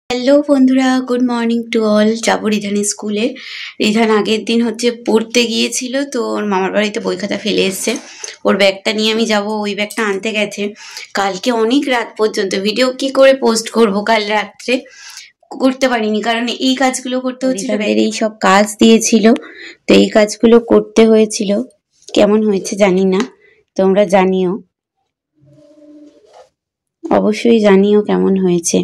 Hello বন্ধুরা, good morning to all. যাবো রিধানের স্কুলে। রিধান আগের দিন পড়তে গিয়েছিল, তো ওর মামার বাড়িতে বই খাতা ফেলে এসছে। ওর ব্যাগটা নিয়ে আমি যাব, ওই ব্যাগটা আনতে গেছে। কালকে অনেক রাত পর্যন্ত ভিডিও কি করে পোস্ট করব, কাল রাত্রে করতে পারিনি, কারণ এই কাজগুলো করতে হচ্ছিল। এই সব কাজ দিয়েছিল, তো এই কাজগুলো করতে হয়েছিল। কেমন হয়েছে জানি না, তোমরা জানিও, অবশ্যই জানিও কেমন হয়েছে।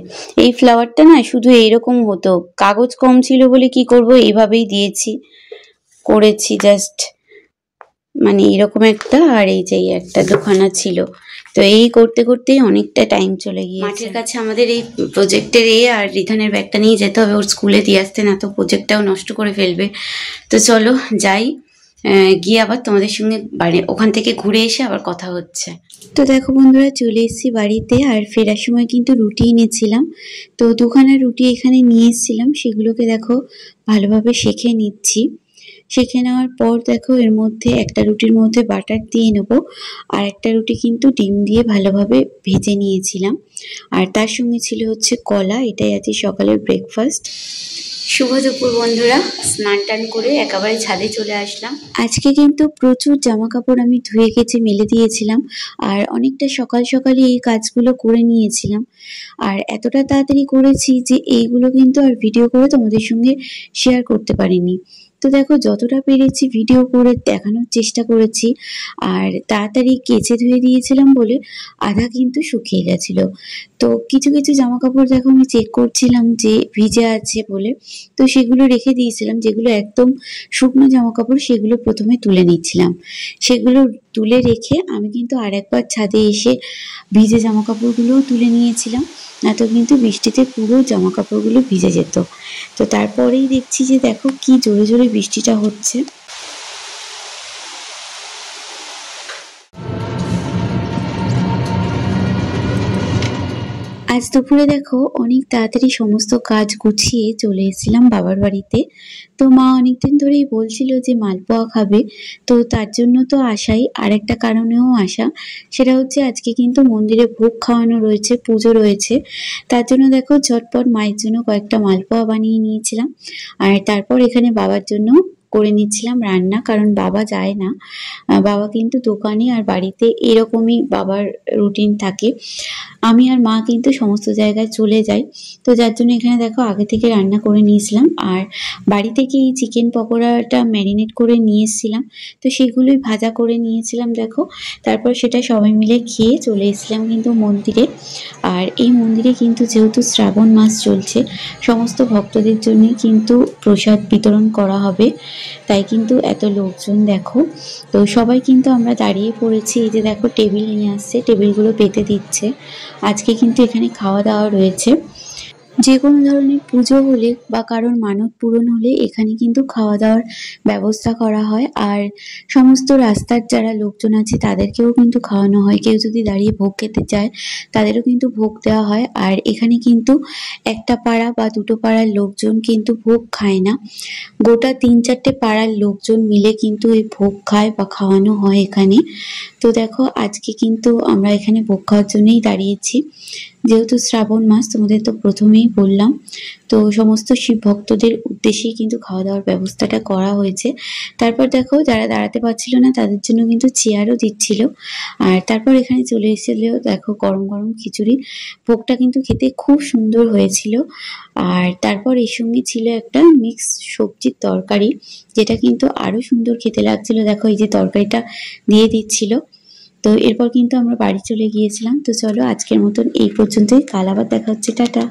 এই ফ্লাওয়ারটা না শুধু এইরকম হতো, কাগজ কম ছিল বলে কি করব, এইভাবেই দিয়েছি, করেছি জাস্ট, মানে এরকম একটা, আর এই যে একটা দুখানা ছিল। তো এই করতে করতেই অনেকটা টাইম চলে গিয়েছে। মাঠের কাছে আমাদের এই প্রজেক্টের আর রিধানের ব্যাগটা নিয়ে যেতে হবে ওর স্কুলে দিয়ে আসতে, না তো প্রজেক্টটাও নষ্ট করে ফেলবে। তো চলো যাই, গিয়ে আবার তোমাদের সঙ্গে বাড়ি ওখান থেকে ঘুরে এসে আবার কথা হচ্ছে। তো দেখো বন্ধুরা, চলে এসেছি বাড়িতে। আর ফেরার সময় কিন্তু রুটি এনেছিলাম, তো দুখানা রুটি এখানে নিয়ে এসেছিলাম, সেগুলোকে দেখো ভালোভাবে সেঁকে নিচ্ছি। সেঁকে নেওয়ার পর দেখো এর মধ্যে একটা রুটির মধ্যে বাটার দিয়ে নেবো, আর একটা রুটি কিন্তু ডিম দিয়ে ভালোভাবে ভেজে নিয়েছিলাম। আর তার সঙ্গে ছিল কলা। এটাই আজকে সকালের ব্রেকফাস্ট। শুভ দুপুর বন্ধুরা, স্নান টান করে একেবারে ছাদে চলে আসলাম। আজকে কিন্তু প্রচুর জামা কাপড় আমি ধুয়ে কেচে মেলে দিয়েছিলাম, আর অনেকটা সকাল সকালে এই কাজগুলো করে নিয়েছিলাম। আর এতটা তাড়াতাড়ি করেছি যে এইগুলো কিন্তু আর ভিডিও করে তোমাদের সঙ্গে শেয়ার করতে পারিনি। তো দেখো যতটা পেরেছি ভিডিও করে দেখানোর চেষ্টা করেছি। আর তাড়াতাড়ি কেচে ধুয়ে দিয়েছিলাম বলে আধা কিন্তু শুকিয়ে গেছিল। তো কিছু কিছু জামা কাপড় দেখো আমি চেক করছিলাম যে ভিজে আছে বলে, তো সেগুলো রেখে দিয়েছিলাম। যেগুলো একদম শুকনো জামা কাপড় সেগুলো প্রথমে তুলে নিচ্ছিলাম। সেগুলো তুলে রেখে আমি কিন্তু আরেকবার ছাদে এসে ভিজে জামা কাপড়গুলোও তুলে নিয়েছিলাম, না তো কিন্তু বৃষ্টিতে পুরো জামা কাপড়গুলো ভিজে যেত। তো তারপরেই দেখছি যে দেখো কি জোরে জোরে বৃষ্টিটা হচ্ছে। আজ দুপুরে দেখো অনেক তাড়াতাড়ি সমস্ত কাজ গুছিয়ে চলে এসেছিলাম বাবার বাড়িতে। তো মা অনেকদিন ধরেই বলছিল যে মালপোয়া খাবে, তো তার জন্য তো আসাই। আর একটা কারণেও আসা, সেটা আজকে কিন্তু মন্দিরে ভোগ খাওয়ানো রয়েছে, পুজো রয়েছে। তার জন্য দেখো ঝটপট মায়ের জন্য কয়েকটা মালপোয়া বানিয়ে নিয়েছিলাম, আর তারপর এখানে বাবার জন্য করে নিচ্ছিলাম রান্না, কারণ বাবা যায় না। বাবা কিন্তু দোকানে আর বাড়িতে এরকমই বাবার রুটিন থাকে। আমি আর মা কিন্তু সমস্ত জায়গায় চলে যাই, তো যার জন্য এখানে দেখো আগে থেকে রান্না করে নিয়েছিলাম। আর বাড়ি থেকে এই চিকেন পকোড়াটা ম্যারিনেট করে নিয়ে এসেছিলাম, তো সেগুলোই ভাজা করে নিয়েছিলাম দেখো। তারপর সেটা সবাই মিলে খেয়ে চলে এসেছিলাম কিন্তু মন্দিরে। আর এই মন্দিরে কিন্তু যেহেতু শ্রাবণ মাস চলছে, সমস্ত ভক্তদের জন্যই কিন্তু প্রসাদ বিতরণ করা হবে, তাই কিন্তু এত লোকজন দেখো। তো সবাই কিন্তু আমরা দাঁড়িয়ে পড়েছি। এই যে দেখো টেবিল নিয়ে আসছে, টেবিলগুলো পেতে দিচ্ছে। আজকে কিন্তু এখানে খাওয়া দাওয়া রয়েছে। যে কোনো ধরনের পুজো হলে বা কারোর মানত পূরণ হলে এখানে কিন্তু খাওয়া দাওয়ার ব্যবস্থা করা হয়। আর সমস্ত রাস্তার যারা লোকজন আছে তাদেরকেও কিন্তু খাওয়ানো হয়। কেউ যদি দাঁড়িয়ে ভোগ খেতে চায় তাদেরও কিন্তু ভোগ দেওয়া হয়। আর এখানে কিন্তু একটা পাড়া বা দুটো পাড়ার লোকজন কিন্তু ভোগ খায় না, গোটা 3-4টে পাড়ার লোকজন মিলে কিন্তু এই ভোগ খায় বা খাওয়ানো হয় এখানে। তো দেখো আজকে কিন্তু আমরা এখানে ভোগ খাওয়ার জন্যই দাঁড়িয়েছি, যেহেতু শ্রাবণ মাস তোমাদের তো প্রথমেই বললাম। তো সমস্ত শিব ভক্তদের উদ্দেশ্যেই কিন্তু খাওয়া দাওয়ার ব্যবস্থাটা করা হয়েছে। তারপর দেখো যারা দাঁড়াতে পারছিল না তাদের জন্য কিন্তু চেয়ারও দিচ্ছিল। আর তারপর এখানে চলে এসেছিল দেখো গরম গরম খিচুড়ি। ভোগটা কিন্তু খেতে খুব সুন্দর হয়েছিল। আর তারপর এর সঙ্গে ছিল একটা মিক্স সবজির তরকারি, যেটা কিন্তু আরো সুন্দর খেতে লাগছিল। দেখো এই যে তরকারিটা দিয়ে দিচ্ছিল। তো এরপর কিন্তু আমরা বাড়ি চলে গিয়েছিলাম। তো চলো আজকের মতন এই পর্যন্তই, কাল আবার দেখা হচ্ছে, টাটা।